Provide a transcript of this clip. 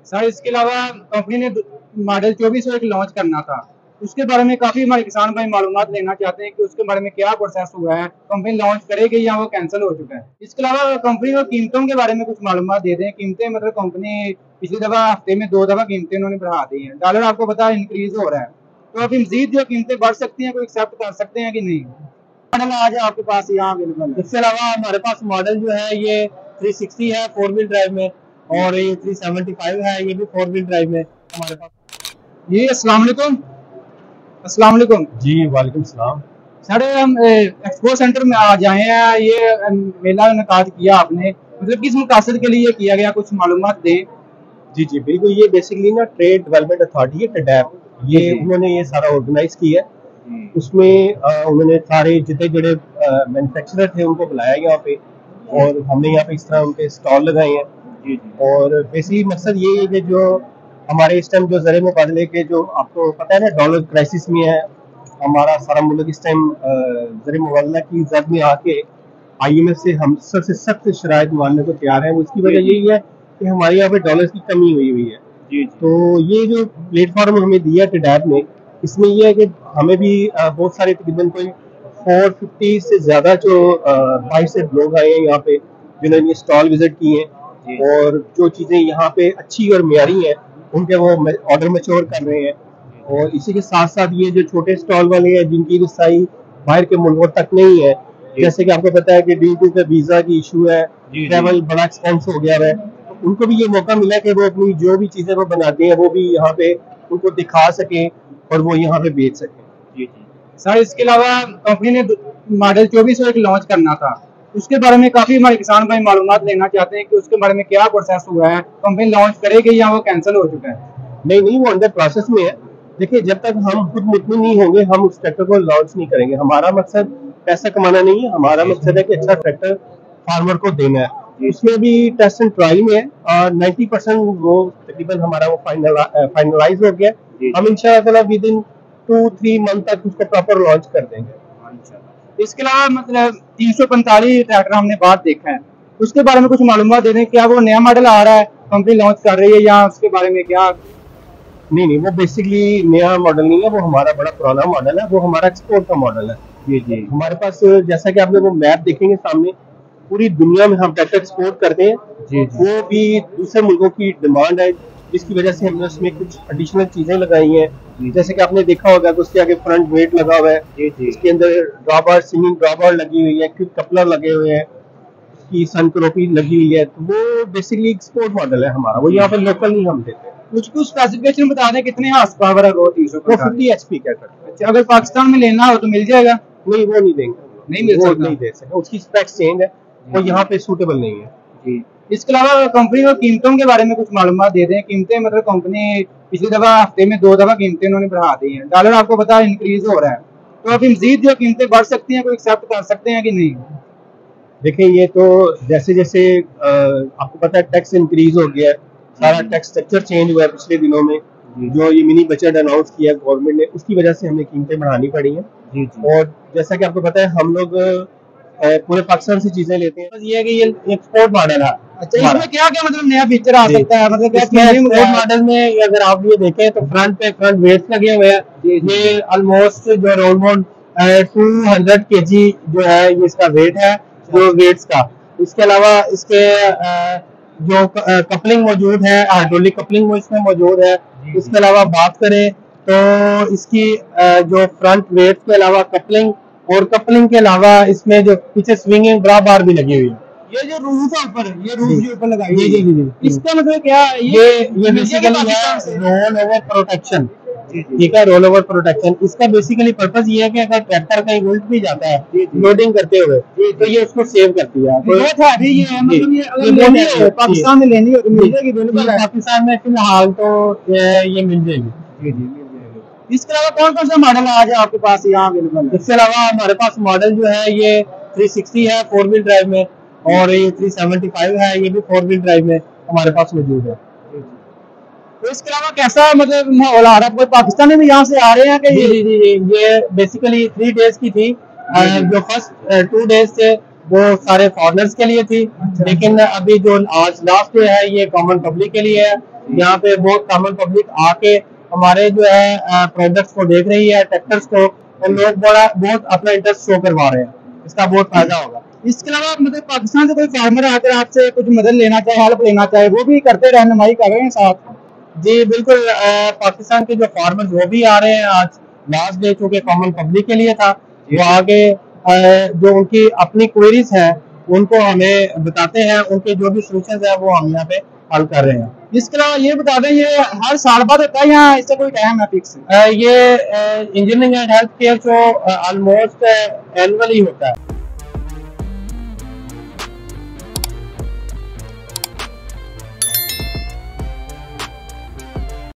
Sir इसके अलावा company ने मॉडल 2401 लॉन्च करना था। उसके बारे में काफी हमारे किसान भाई मालूमात लेना चाहते हैं कि उसके बारे में क्या प्रोसेस हुआ है, कंपनी लॉन्च करेगी या वो कैंसिल हो चुका है। इसके अलावा कंपनी को कीमतों के बारे में कुछ मालूमात दे दें। कीमतें मतलब कंपनी पिछली दफा हफ्ते में 2 दफा कीमतें उन्होंने बढ़ा दी हैं। डॉलर आपको पता है इंक्रीज हो रहा है, तो अभी मजीद जो कीमतें बढ़ सकती हैं, कोई एक्सेप्ट कर सकते हैं कि नहीं। मॉडल आज आपके पास यहाँ अवेलेबल है। इसके अलावा हमारे पास मॉडल जो है ये 360 है 4 व्हील ड्राइव में, और ये 375 है, ये भी 4 व्हील ड्राइव में हमारे पास। ये अस्सलाम वालेकुम। अस्सलाम वालेकुम जी वालेकुम सलाम। सर हम एक्सपो सेंटर में आ जाए हैं। ये मेला इनकाद किया आपने, मतलब किस मकसद के लिए किया गया, कुछ मालूमात दें। जी जी बिल्कुल, ये बेसिकली ना ट्रेड डेवलपमेंट अथॉरिटी है टडैप, ये उन्होंने ये सारा ऑर्गेनाइज किया है। उसमें उन्होंने सारे जितने जड़े मैन्युफैक्चरर थे उनको बुलाया यहाँ पे, और हमने यहाँ पे इस तरह उनके स्टॉल लगाए हैं। और बेसिकली मकसद ये है कि जो हमारे इस टाइम जो ज़र मुबादले के जो आपको पता है ना डॉलर क्राइसिस में है हमारा सारा मुल्क इस टाइम, ज़र मुबादला की जद में आके IMF से हम सबसे सख्त शराइत मानने को तैयार है। उसकी वजह यही है कि हमारे यहाँ पे डॉलर की कमी हुई है। तो ये जो प्लेटफॉर्म हमें दिया टडैप ने, इसमें यह है कि हमें भी बहुत सारे तकरीबन कोई 450 से ज्यादा जो बाहर से लोग आए हैं यहाँ पे जिन्होंने स्टॉल विजिट किए हैं, और जो चीजें यहाँ पे अच्छी और म्यारी हैं उनके वो ऑर्डर मैच्योर कर रहे हैं। और इसी के साथ साथ ये जो छोटे स्टॉल वाले हैं जिनकी रसाई बाहर के मुल्कों तक नहीं है, जैसे कि आपको पता है कि ड्यू टू वीजा की इशू है, ट्रैवल बड़ा एक्सपेंस हो गया है, उनको भी ये मौका मिला कि वो अपनी जो भी चीजें वो बनाते हैं वो भी यहाँ पे उनको दिखा सके और वो यहाँ पे बेच सके। सर इसके अलावा कंपनी ने मॉडल 2401 लॉन्च करना था। उसके बारे में काफी हमारे किसान भाई मालूमात लेना चाहते हैं कि उसके बारे में क्या प्रोसेस हुआ है, कंपनी लॉन्च करेगी या वो कैंसिल हो चुका है। नहीं, वो अंडर प्रोसेस में है। देखिए, जब तक हम खुद मुतमिन नहीं होंगे हम उस ट्रैक्टर को लॉन्च नहीं करेंगे। हमारा मकसद पैसा कमाना नहीं है, हमारा मकसद है कि अच्छा ट्रैक्टर फार्मर को देना है। उसमें भी टेस्ट एंड ट्रायल में है और 90% वो तकरीबन हमारा वो फाइनलाइज हो गया। हम इंशाल्लाह विद इन 2-3 मंथ तक उसको प्रॉपर लॉन्च कर देंगे। इसके अलावा मतलब 345 ट्रैक्टर हमने बात देखा है, उसके बारे में कुछ मालूमात दे दें। क्या वो नया मॉडल आ रहा है, कंपनी लॉन्च कर रही है, या उसके बारे में क्या। नहीं, वो बेसिकली नया मॉडल नहीं है, वो हमारा बड़ा पुराना मॉडल है, वो हमारा एक्सपोर्ट का मॉडल है। जी हमारे पास जैसा कि आपने वो मैप देखेंगे सामने, पूरी दुनिया में हम ट्रैक्टर एक्सपोर्ट करते हैं। वो भी दूसरे मुल्कों की डिमांड है, जिसकी वजह से हमने उसमें कुछ एडिशनल चीजें लगाई हैं। जैसे कि आपने देखा होगा कि उसके आगे फ्रंट वेट लगा हुआ है, इसके अंदर ड्रॉबार सिंगिंग ड्रॉबार लगी हुई है, क्विक कपलर लगे हुए हैं, उसकी सन क्रोपी लगी हुई है। तो वो बेसिकली एक्सपोर्ट मॉडल है हमारा, वो यहाँ पर लोकल नहीं हम देते। कुछ स्पेसिफिकेशन बता दें, कितने हार्स पावर है वो 50 HP का ट्रैक्टर। अगर पाकिस्तान में लेना हो तो मिल जाएगा। नहीं, वो नहीं देंगे, नहीं दे सकते, उसकी स्पेक्स चेंज है, वो यहाँ पे सूटेबल नहीं है। जी, इसके अलावा कंपनी को कीमतों के बारे में कुछ मालूमात दे दें। कीमतें मतलब कंपनी पिछली दफा हफ्ते में 2 दफा कीमतें उन्होंने बढ़ा दी हैं। डॉलर आपको पता है इंक्रीज हो रहा है, तो अभी मजीद जो कीमतें बढ़ सकती हैं, कोई एक्सेप्ट कर सकते हैं कि नहीं। देखिए, ये तो जैसे जैसे आपको पता है टैक्स इंक्रीज हो गया है, सारा टैक्स स्ट्रक्चर चेंज हुआ है पिछले दिनों में। जो ये मिनी बजट अनाउंस किया गवर्नमेंट ने, उसकी वजह से हमें कीमतें बढ़ानी पड़ी हैं। और जैसा कि आपको पता है हम लोग पूरे पाकिस्तान से चीजें लेते हैं। ये है कि ये एक्सपोर्ट मॉडल है। अच्छा, इसमें क्या क्या मतलब नया फीचर आ सकता है, मतलब एक्सपोर्ट मॉडल में अगर आप ये देखें तो फ्रंट वेट्स लगे हुए हैं। ये ऑलमोस्ट जो अराउंड 200 kg जो है ये इसका वेट है, जो वेट्स का। इसके अलावा इसके जो कपलिंग मौजूद है, हाइड्रोलिक कपलिंग वो इसमें मौजूद है। इसके अलावा बात करें तो इसकी जो फ्रंट वेट्स के अलावा कपलिंग, और कपलिंग के अलावा इसमें जो पीछे स्विंगिंग ब्रा बार भी लगी हुई है। ये जो रूफ है ऊपर, ये रूफ जो ऊपर लगाई है, जी, इसका मतलब क्या है? ये बेसिकली है रोल ओवर प्रोटेक्शन। ठीक है, रोल ओवर प्रोटेक्शन। इसका बेसिकली पर्पस ये है कि अगर ट्रैक्टर कहीं उल्ट भी जाता है लोडिंग करते हुए तो ये उसको सेव करती है। पाकिस्तान में लेनी हो तो मिल जाएगी, पाकिस्तान में फिलहाल तो ये मिल जाएगी। इसके अलावा कौन कौन सा मॉडल आज आपके पास यहाँ अवेलेबल है? इसके अलावा हमारे पास मॉडल जो है ये 360 है 4 व्हील ड्राइव में, और ये 375 है, ये भी 4 व्हील ड्राइव में हमारे पास मौजूद है। तो इसके अलावा कैसा मतलब माहौल आ रहा है? कोई पाकिस्तानी भी यहाँ से आ रहे हैं कि? जी, ये बेसिकली 3 डेज की थी। जो फर्स्ट 2 डेज थे वो सारे फॉरनर्स के लिए थी। लेकिन अभी जो आज लास्ट डे है ये कॉमन पब्लिक के लिए है। यहाँ पे बहुत कॉमन पब्लिक आके हमारे जो है प्रोडक्ट्स को देख रही है, ट्रैक्टर्स को, और लोग बहुत अपना इंटरेस्ट शो करवा रहे हैं। इसका बहुत फायदा होगा। इसके अलावा मतलब पाकिस्तान से कोई फार्मर आकर आपसे कुछ मदद लेना चाहे, हेल्प लेना चाहे, वो भी करते रहनुमाई कर रहे हैं साथ? जी बिल्कुल, पाकिस्तान के जो फार्मर्स वो भी आ रहे हैं। आज लास्ट डे चूंकि कॉमन पब्लिक के लिए था, वो आगे जो उनकी अपनी क्वेरीज है उनको हमें बताते हैं, उनके जो भी सोल्यूशन है वो हम यहाँ पे हल कर रहे हैं। इसके अलावा ये बता दें, ये हर साल बाद होता है या इसका कोई टाइम है फिक्स? ये इंजीनियरिंग एंड हेल्थ केयर जो ऑलमोस्ट एनुअली होता है।